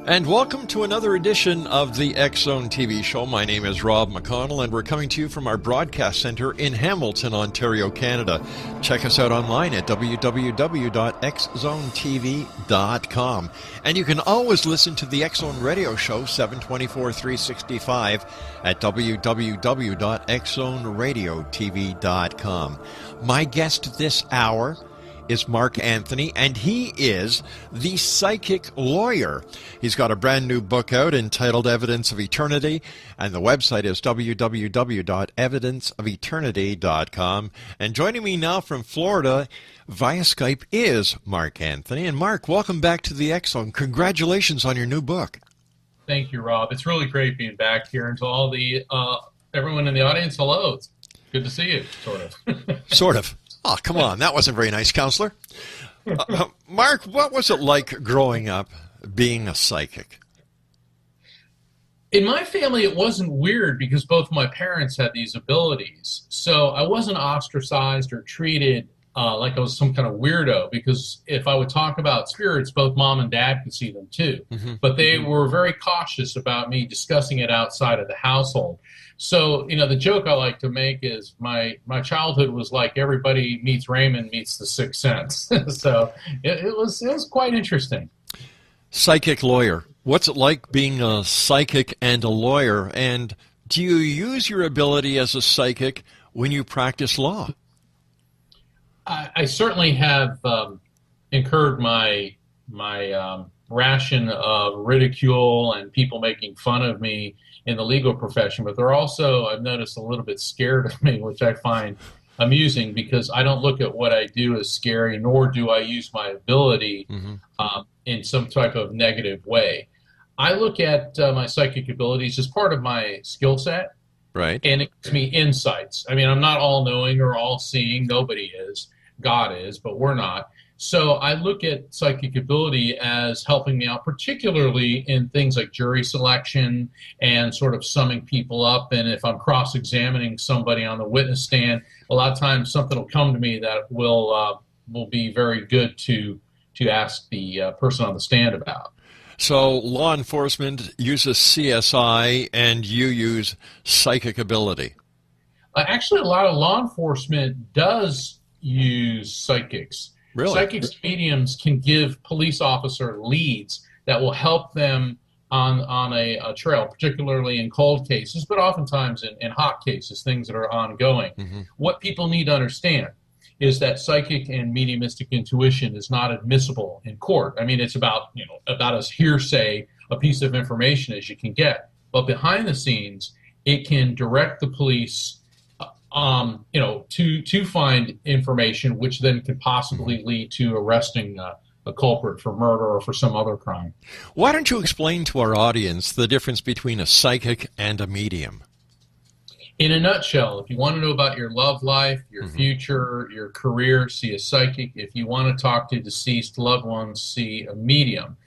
And welcome to another edition of the X-Zone TV show. My name is Rob McConnell, and we're coming to you from our broadcast center in Hamilton, Ontario, Canada. Check us out online at www.xzonetv.com. And you can always listen to the X-Zone radio show 724-365 at www.xzoneradiotv.com. My guest this hour is Mark Anthony, and he is the psychic lawyer. He's got a brand new book out entitled Evidence of Eternity, and the website is www.evidenceofeternity.com. And joining me now from Florida via Skype is Mark Anthony. And Mark, welcome back to the X-Zone. Congratulations on your new book. Thank you, Rob. It's really great being back here. And to all the everyone in the audience, hello. It's good to see you, sort of. Sort of. Oh, come on. That wasn't very nice, counselor. Mark, what was it like growing up being a psychic? In my family, it wasn't weird because both my parents had these abilities. So I wasn't ostracized or treated like I was some kind of weirdo, because if I would talk about spirits, both mom and dad could see them too. But they were very cautious about me discussing it outside of the household. So, you know, the joke I like to make is my childhood was like Everybody Meets Raymond meets The Sixth Sense. So it was quite interesting. Psychic lawyer. What's it like being a psychic and a lawyer? And do you use your ability as a psychic when you practice law? I certainly have incurred my ration of ridicule and people making fun of me in the legal profession, but they're also, I've noticed, a little bit scared of me, which I find amusing because I don't look at what I do as scary, nor do I use my ability in some type of negative way. I look at my psychic abilities as part of my skill set. Right. And it gives me insights. I mean, I'm not all-knowing or all-seeing. Nobody is. God is, but we're not. So I look at psychic ability as helping me out, particularly in things like jury selection and sort of summing people up. And if I'm cross-examining somebody on the witness stand, a lot of times something will come to me that will be very good to ask the person on the stand about. So law enforcement uses CSI and you use psychic ability. Actually, a lot of law enforcement does use psychics. Really? Psychics mediums can give police officer leads that will help them on a trail, particularly in cold cases, but oftentimes in hot cases, things that are ongoing. What people need to understand is that psychic and mediumistic intuition is not admissible in court. I mean, it's about as hearsay, a piece of information as you can get. But behind the scenes, it can direct the police to find information which then could possibly lead to arresting a culprit for murder or for some other crime. Why don't you explain to our audience the difference between a psychic and a medium? In a nutshell, if you want to know about your love life, your future, your career, see a psychic. If you want to talk to deceased loved ones, see a medium.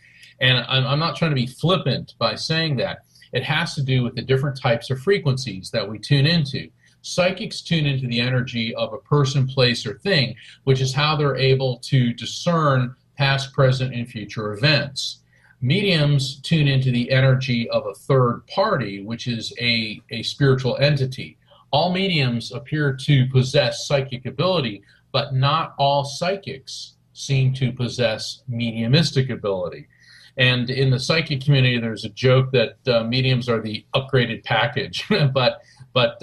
And I'm not trying to be flippant by saying that. It has to do with the different types of frequencies that we tune into. Psychics tune into the energy of a person, place, or thing, which is how they're able to discern past, present, and future events. Mediums tune into the energy of a third party, which is a spiritual entity. All mediums appear to possess psychic ability, but not all psychics seem to possess mediumistic ability. And in the psychic community, there's a joke that mediums are the upgraded package, but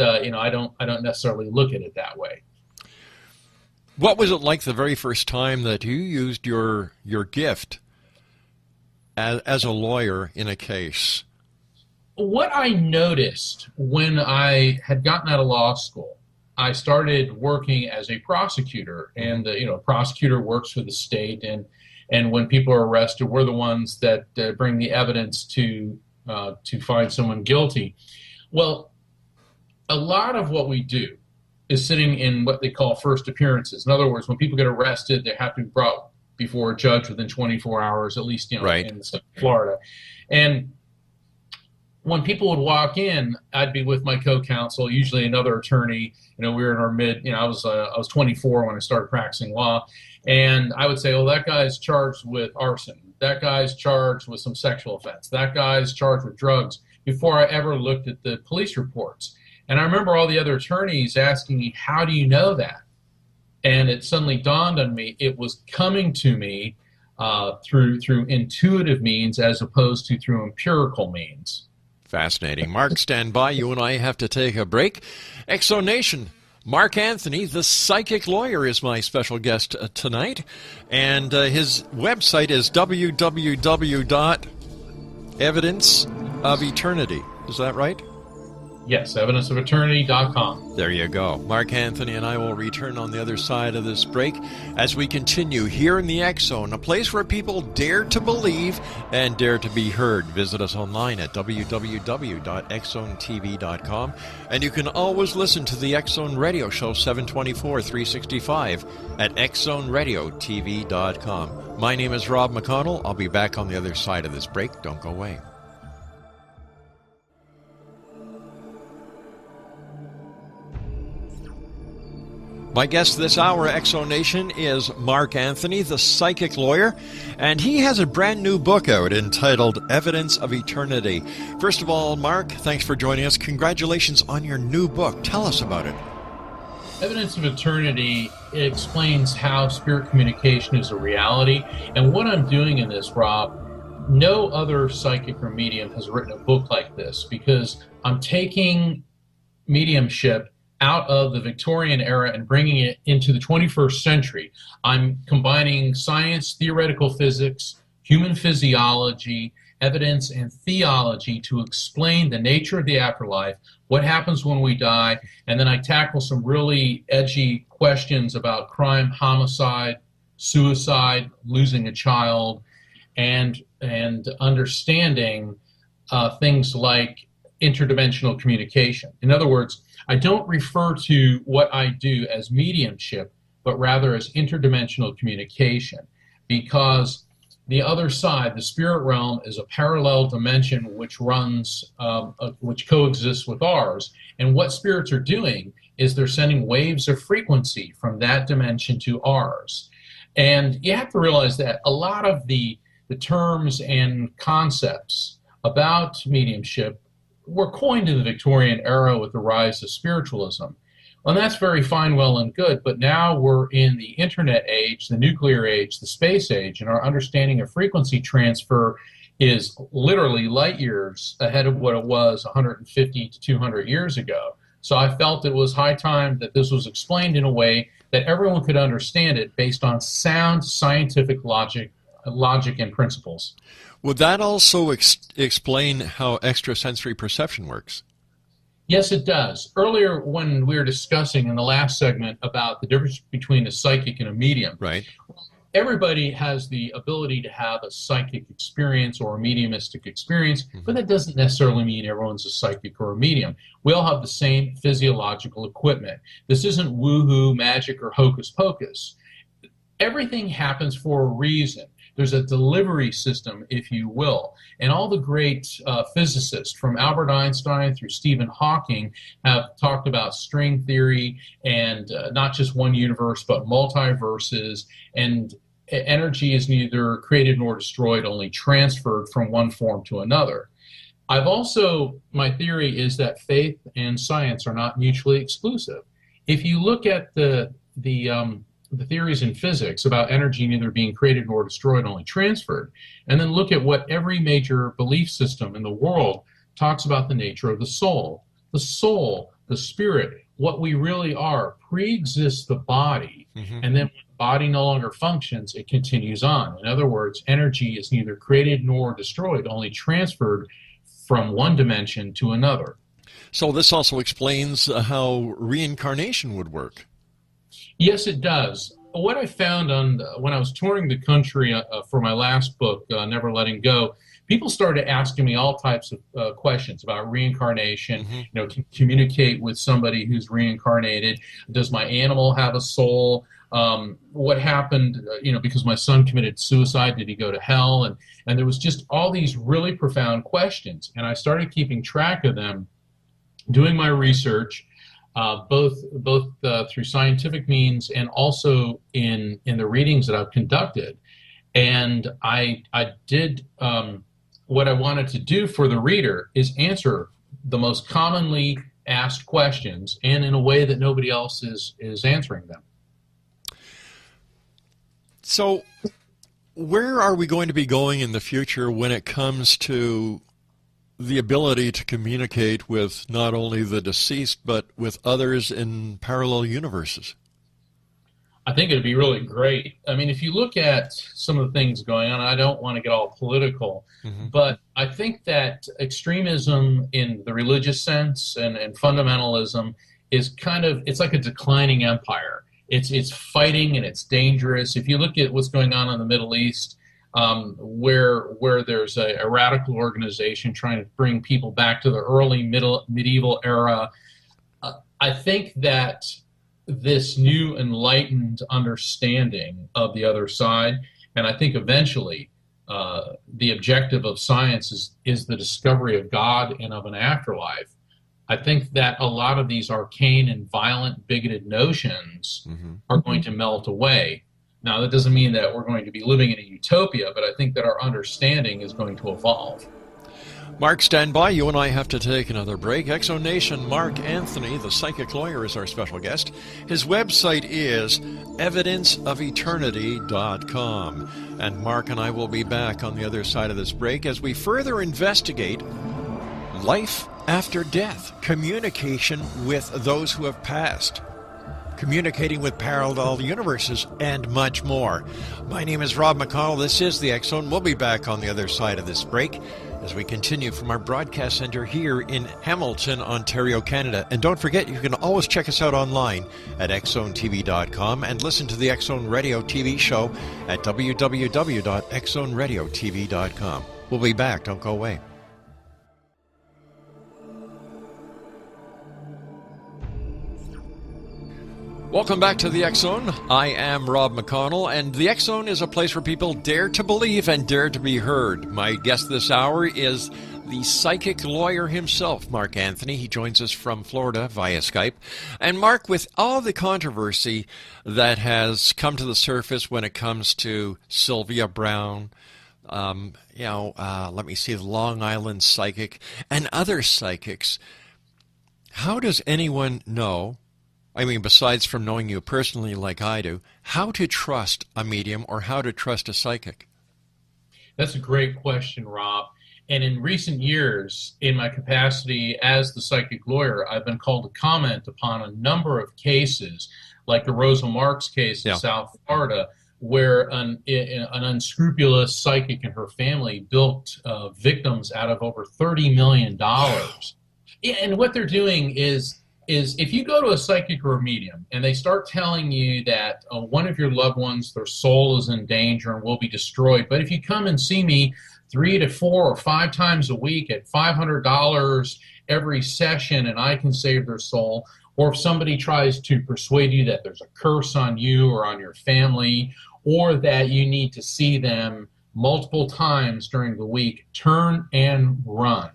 I don't necessarily look at it that way. What was it like the very first time that you used your gift as a lawyer in a case? What I noticed when I had gotten out of law school, I started working as a prosecutor, and a prosecutor works for the state, and when people are arrested, we're the ones that bring the evidence to find someone guilty. Well, a lot of what we do is sitting in what they call first appearances. In other words, when people get arrested, they have to be brought before a judge within 24 hours, at least, right, in the state of Florida. And when people would walk in, I'd be with my co-counsel, usually another attorney. We were in our mid. I was 24 when I started practicing law, and I would say, "Oh, that guy's charged with arson. That guy's charged with some sexual offense. That guy's charged with drugs." Before I ever looked at the police reports, and I remember all the other attorneys asking me, "How do you know that?" And it suddenly dawned on me it was coming to me through intuitive means as opposed to through empirical means. Fascinating. Mark, stand by. You and I have to take a break. Exonation. Mark Anthony, the psychic lawyer, is my special guest tonight. And his website is www.evidenceofeternity. Is that right? Yes, evidenceofeternity.com. There you go. Mark Anthony and I will return on the other side of this break as we continue here in the X Zone, a place where people dare to believe and dare to be heard. Visit us online at www.xzonetv.com, and you can always listen to the X Zone Radio Show 724 365 at xzoneradiotv.com. My name is Rob McConnell. I'll be back on the other side of this break. Don't go away. My guest this hour, Exonation, is Mark Anthony, the psychic lawyer, and he has a brand new book out entitled Evidence of Eternity. First of all, Mark, thanks for joining us. Congratulations on your new book. Tell us about it. Evidence of Eternity explains how spirit communication is a reality, and what I'm doing in this, Rob, no other psychic or medium has written a book like this, because I'm taking mediumship out of the Victorian era and bringing it into the 21st century. I'm combining science, theoretical physics, human physiology, evidence, and theology to explain the nature of the afterlife, what happens when we die, and then I tackle some really edgy questions about crime, homicide, suicide, losing a child, and understanding things like interdimensional communication. In other words, I don't refer to what I do as mediumship, but rather as interdimensional communication, because the other side, the spirit realm, is a parallel dimension which which coexists with ours. And what spirits are doing is they're sending waves of frequency from that dimension to ours. And you have to realize that a lot of the terms and concepts about mediumship were coined in the Victorian era with the rise of spiritualism. Well, and that's very fine, well, and good, but now we're in the internet age, the nuclear age, the space age, and our understanding of frequency transfer is literally light years ahead of what it was 150 to 200 years ago. So I felt it was high time that this was explained in a way that everyone could understand it based on sound scientific logic and principles. Would that also explain how extrasensory perception works? Yes, it does. Earlier, when we were discussing in the last segment about the difference between a psychic and a medium, right? Everybody has the ability to have a psychic experience or a mediumistic experience, but that doesn't necessarily mean everyone's a psychic or a medium. We all have the same physiological equipment. This isn't woo-hoo, magic, or hocus pocus. Everything happens for a reason. There's a delivery system, if you will. And all the great physicists, from Albert Einstein through Stephen Hawking, have talked about string theory and not just one universe, but multiverses. And energy is neither created nor destroyed, only transferred from one form to another. My theory is that faith and science are not mutually exclusive. If you look at the theories in physics about energy neither being created nor destroyed, only transferred, and then look at what every major belief system in the world talks about the nature of the soul. The soul, the spirit, what we really are, pre-exists the body, and then when the body no longer functions, it continues on. In other words, energy is neither created nor destroyed, only transferred from one dimension to another. So this also explains how reincarnation would work. Yes, it does. What I found when I was touring the country for my last book, Never Letting Go, people started asking me all types of questions about reincarnation. To communicate with somebody who's reincarnated. Does my animal have a soul? What happened, because my son committed suicide, did he go to hell? And there was just all these really profound questions. And I started keeping track of them, doing my research, both through scientific means and also in the readings that I've conducted. And I did what I wanted to do for the reader is answer the most commonly asked questions, and in a way that nobody else is answering them. So where are we going to be going in the future when it comes to the ability to communicate with not only the deceased, but with others in parallel universes? I think it'd be really great. I mean, if you look at some of the things going on, I don't want to get all political, but I think that extremism in the religious sense and fundamentalism is it's like a declining empire. It's fighting and it's dangerous. If you look at what's going on in the Middle East, where there's a radical organization trying to bring people back to the early medieval era, I think that this new enlightened understanding of the other side, and I think eventually the objective of science is the discovery of God and of an afterlife. I think that a lot of these arcane and violent, bigoted notions are going to melt away. Now, that doesn't mean that we're going to be living in a utopia, but I think that our understanding is going to evolve. Mark, stand by. You and I have to take another break. Exo Nation, Mark Anthony, the psychic lawyer, is our special guest. His website is evidenceofeternity.com. And Mark and I will be back on the other side of this break as we further investigate life after death, communication with those who have passed, communicating with parallel universes, and much more. My name is Rob McConnell. This is the X Zone. We'll be back on the other side of this break as we continue from our broadcast center here in Hamilton, Ontario, Canada. And don't forget, you can always check us out online at xzonetv.com and listen to the X Zone Radio TV show at www.xzoneradiotv.com. We'll be back. Don't go away. Welcome back to the X Zone. I am Rob McConnell, and the X Zone is a place where people dare to believe and dare to be heard. My guest this hour is the psychic lawyer himself, Mark Anthony. He joins us from Florida via Skype. And Mark, with all the controversy that has come to the surface when it comes to Sylvia Brown, let me see, the Long Island psychic, and other psychics, how does anyone know, I mean, besides from knowing you personally like I do, how to trust a medium or how to trust a psychic? That's a great question, Rob. And in recent years, in my capacity as the psychic lawyer, I've been called to comment upon a number of cases, like the Rosa Marks case in South Florida, where an unscrupulous psychic and her family bilked victims out of over $30 million. And what they're doing is if you go to a psychic or a medium and they start telling you that one of your loved ones, their soul is in danger and will be destroyed, but if you come and see me 3 to 4 or 5 times a week at $500 every session and I can save their soul, or if somebody tries to persuade you that there's a curse on you or on your family, or that you need to see them multiple times during the week, turn and run.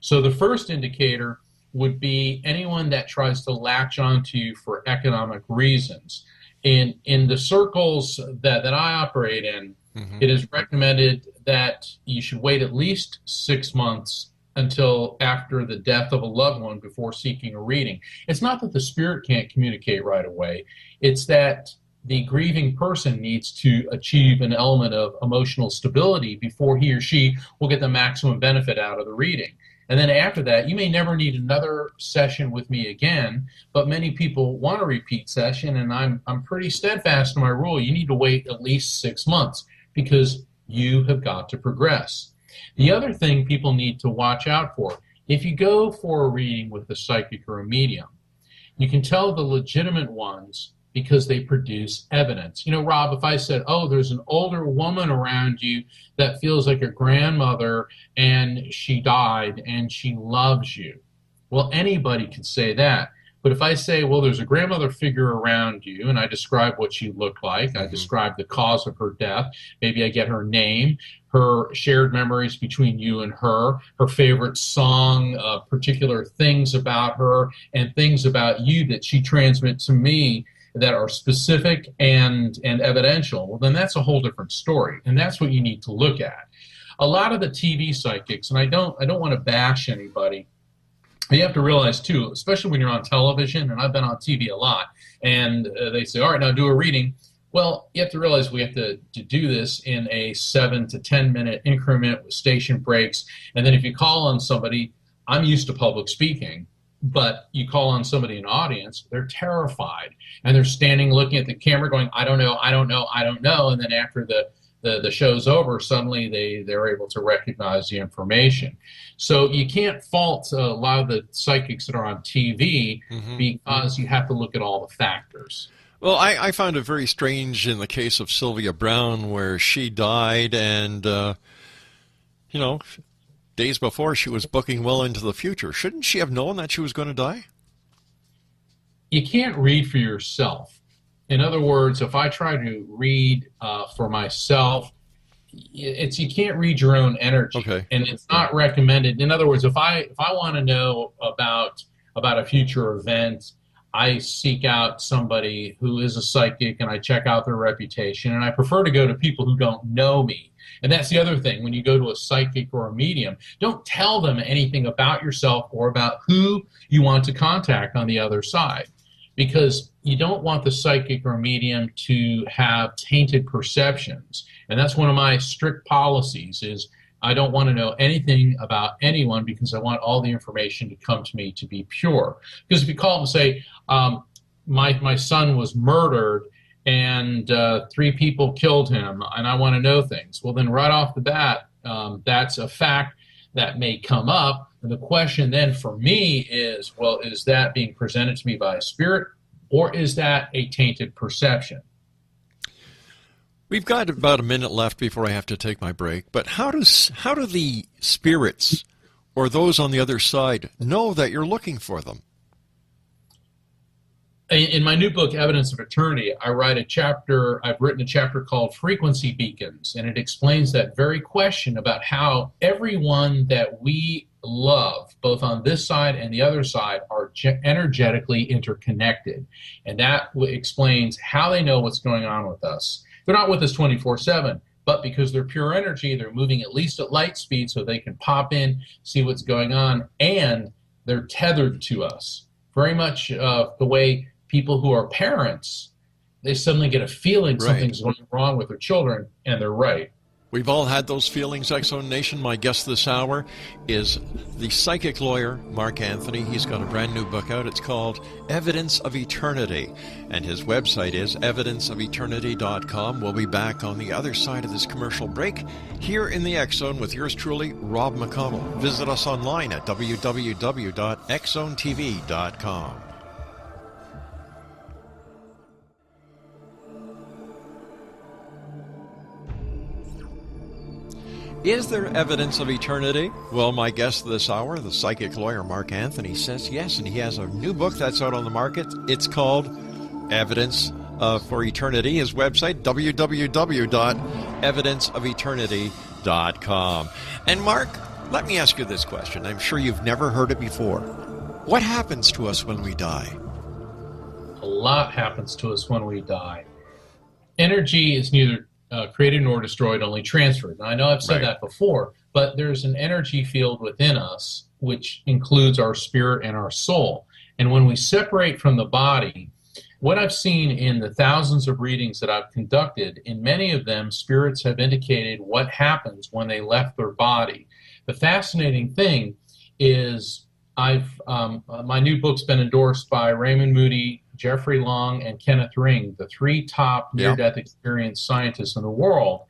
So the first indicator would be anyone that tries to latch onto you for economic reasons. In the circles that I operate in, it is recommended that you should wait at least 6 months until after the death of a loved one before seeking a reading. It's not that the spirit can't communicate right away. It's that the grieving person needs to achieve an element of emotional stability before he or she will get the maximum benefit out of the reading. And then after that, you may never need another session with me again, but many people want a repeat session, and I'm pretty steadfast in my rule. You need to wait at least 6 months because you have got to progress. The other thing people need to watch out for, if you go for a reading with a psychic or a medium, you can tell the legitimate ones because they produce evidence. You know, Rob, if I said, oh, there's an older woman around you that feels like a grandmother and she died and she loves you. Well, anybody could say that. But if I say, well, there's a grandmother figure around you, and I describe what she looked like, I describe the cause of her death, maybe I get her name, her shared memories between you and her favorite song, particular things about her, and things about you that she transmits to me that are specific and evidential, well, then that's a whole different story. And that's what you need to look at. A lot of the TV psychics, and I don't want to bash anybody, you have to realize, too, especially when you're on television, and I've been on TV a lot, and they say, all right, now do a reading. Well, you have to realize we have to do this in a 7 to 10 minute increment with station breaks. And then if you call on somebody, I'm used to public speaking, but you call on somebody in an audience, they're terrified. And they're standing looking at the camera going, I don't know, I don't know, I don't know. And then after the show's over, suddenly they're able to recognize the information. So you can't fault a lot of the psychics that are on TV because you have to look at all the factors. Well, I found it very strange in the case of Sylvia Browne where she died and, days before she was booking well into the future. Shouldn't she have known that she was going to die? You can't read for yourself. In other words, if I try to read for myself, you can't read your own energy, and it's not recommended. In other words, if I want to know about a future event, I seek out somebody who is a psychic and I check out their reputation, and I prefer to go to people who don't know me. And that's the other thing. When you go to a psychic or a medium, don't tell them anything about yourself or about who you want to contact on the other side, because you don't want the psychic or medium to have tainted perceptions. And that's one of my strict policies is I don't want to know anything about anyone because I want all the information to come to me to be pure. Because if you call and say, my son was murdered and 3 people killed him and I want to know things, well, then right off the bat, that's a fact that may come up. And the question then for me is, well, is that being presented to me by a spirit or is that a tainted perception? We've got about a minute left before I have to take my break, but how do the spirits or those on the other side know that you're looking for them? In my new book, Evidence of Eternity, I've written a chapter called Frequency Beacons, and it explains that very question about how everyone that we love, both on this side and the other side, are energetically interconnected. And that explains how they know what's going on with us. They're not with us 24/7, but because they're pure energy, they're moving at least at light speed so they can pop in, see what's going on, and they're tethered to us. Very much the way people who are parents, they suddenly get a feeling something's going wrong with their children, and they're right. We've all had those feelings, X-Zone Nation. My guest this hour is the psychic lawyer, Mark Anthony. He's got a brand new book out. It's called Evidence of Eternity, and his website is evidenceofeternity.com. We'll be back on the other side of this commercial break here in the X-Zone with yours truly, Rob McConnell. Visit us online at www.xzonetv.com. Is there evidence of eternity? Well, my guest this hour, the psychic lawyer Mark Anthony, says yes, and he has a new book that's out on the market. It's called Evidence for Eternity. His website, www.evidenceofeternity.com. And Mark, let me ask you this question. I'm sure you've never heard it before. What happens to us when we die? A lot happens to us when we die. Energy is neither created nor destroyed, only transferred. Now, I know I've said that before, but there's an energy field within us which includes our spirit and our soul. And when we separate from the body, what I've seen in the thousands of readings that I've conducted, in many of them, spirits have indicated what happens when they left their body. The fascinating thing is my new book's been endorsed by Raymond Moody, Jeffrey Long, and Kenneth Ring, the 3 top near-death experience scientists in the world.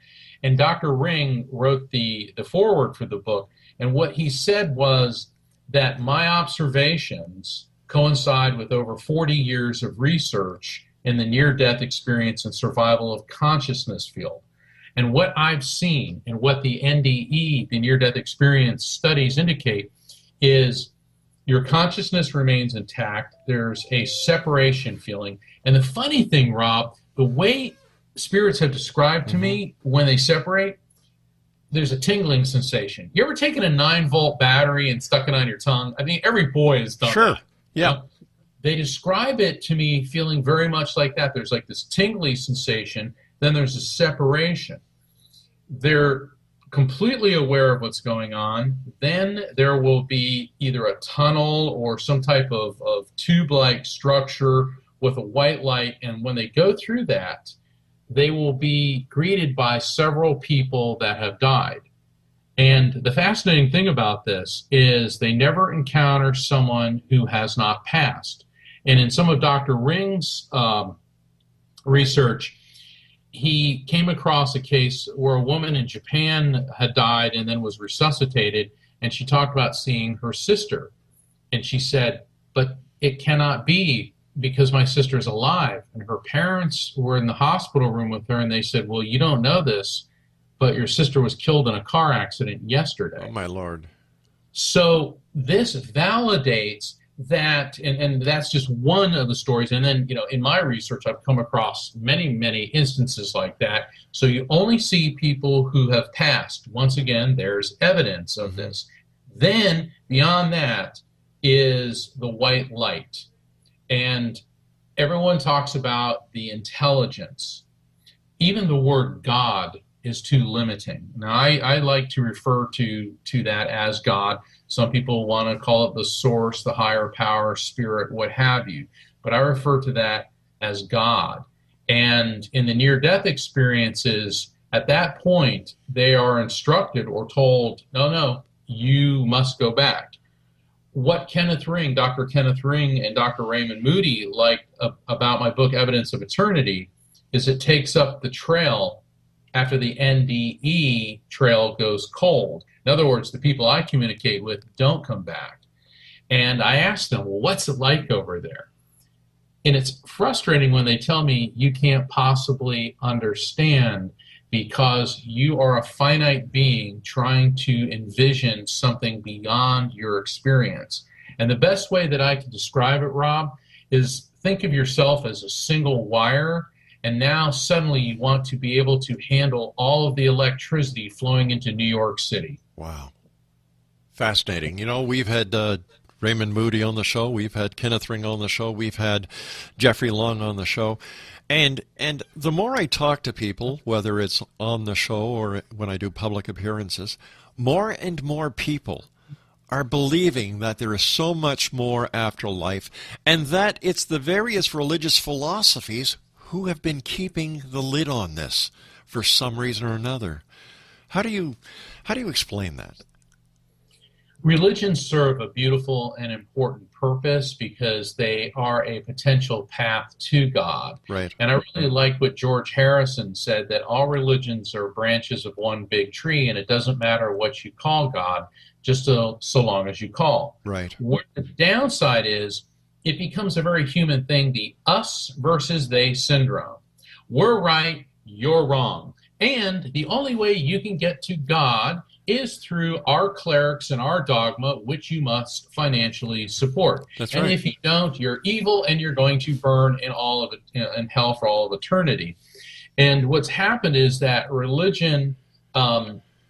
And Dr. Ring wrote the foreword for the book. And what he said was that my observations coincide with over 40 years of research in the near-death experience and survival of consciousness field. And what I've seen and what the NDE, the near-death experience studies indicate, is Your consciousness remains intact. There's a separation feeling. And the funny thing, Rob, the way spirits have described to me when they separate, there's a tingling sensation. You ever taken a 9-volt battery and stuck it on your tongue? I mean, every boy has done that. Yeah. You know? They describe it to me feeling very much like that. There's like this tingly sensation, then there's a separation. They're completely aware of what's going on. Then there will be either a tunnel or some type of tube-like structure with a white light, and when they go through that, they will be greeted by several people that have died. And the fascinating thing about this is they never encounter someone who has not passed. And in some of Dr. Ring's research, he came across a case where a woman in Japan had died and then was resuscitated, and she talked about seeing her sister. And she said, but it cannot be, because my sister's alive. And her parents were in the hospital room with her, and they said, well, you don't know this, but your sister was killed in a car accident yesterday. Oh, my Lord. So this validates that, and that's just one of the stories. And then, in my research, I've come across many, many instances like that. So you only see people who have passed. Once again, there's evidence of this. Then beyond that is the white light. And everyone talks about the intelligence. Even the word God is too limiting. Now, I like to refer to that as God. Some people want to call it the source, the higher power, spirit, what have you. But I refer to that as God. And in the near-death experiences, at that point, they are instructed or told, no, you must go back. What Dr. Kenneth Ring and Dr. Raymond Moody liked about my book, Evidence of Eternity, is it takes up the trail after the NDE trail goes cold. In other words, the people I communicate with don't come back. And I asked them, well, what's it like over there? And it's frustrating when they tell me you can't possibly understand because you are a finite being trying to envision something beyond your experience. And the best way that I can describe it, Rob, is think of yourself as a single wire, and now suddenly you want to be able to handle all of the electricity flowing into New York City. Wow. Fascinating. We've had Raymond Moody on the show. We've had Kenneth Ring on the show. We've had Jeffrey Long on the show. And the more I talk to people, whether it's on the show or when I do public appearances, more and more people are believing that there is so much more after life, and that it's the various religious philosophies who have been keeping the lid on this for some reason or another. How do you explain that? Religions serve a beautiful and important purpose because they are a potential path to God. Right. And I really like what George Harrison said, that all religions are branches of one big tree, and it doesn't matter what you call God, just so long as you call. Right. What the downside is, it becomes a very human thing, the us versus they syndrome. We're right, you're wrong. And the only way you can get to God is through our clerics and our dogma, which you must financially support. That's and right. If you don't, you're evil and you're going to burn in all of it, in hell for all of eternity. And what's happened is that religion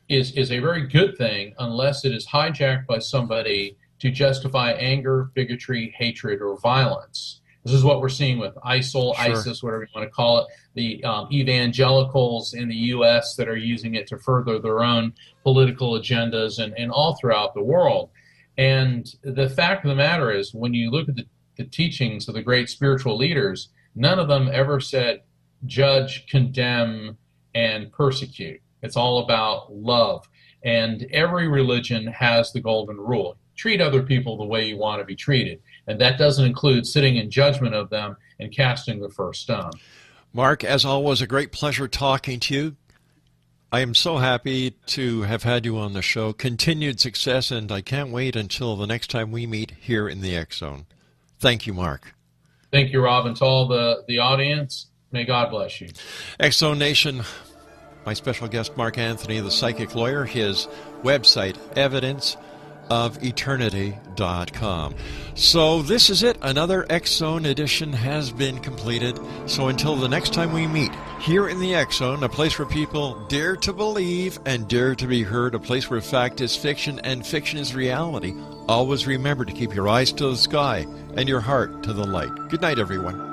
is a very good thing unless it is hijacked by somebody to justify anger, bigotry, hatred, or violence. This is what we're seeing with ISIL, Sure. ISIS, whatever you want to call it, the evangelicals in the U.S. that are using it to further their own political agendas and all throughout the world. And the fact of the matter is, when you look at the teachings of the great spiritual leaders, none of them ever said judge, condemn, and persecute. It's all about love. And every religion has the golden rule. Treat other people the way you want to be treated. And that doesn't include sitting in judgment of them and casting the first stone. Mark, as always, a great pleasure talking to you. I am so happy to have had you on the show. Continued success, and I can't wait until the next time we meet here in the X Zone. Thank you, Mark. Thank you, Rob, and to all the audience. May God bless you. X Zone Nation, my special guest, Mark Anthony, the psychic lawyer, his website, evidence eternity.com. So this is it. Another X Zone edition has been completed. So until the next time we meet, here in the X Zone, a place where people dare to believe and dare to be heard, a place where fact is fiction and fiction is reality. Always remember to keep your eyes to the sky and your heart to the light. Good night, everyone.